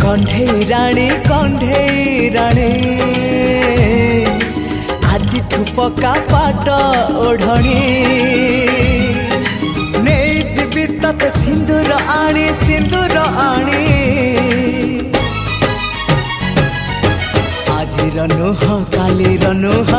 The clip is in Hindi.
कंढेई राणी आज पका पाट ओढ़णी नहीं जीवी तते सिंदूर आनी आज नुह काली नुह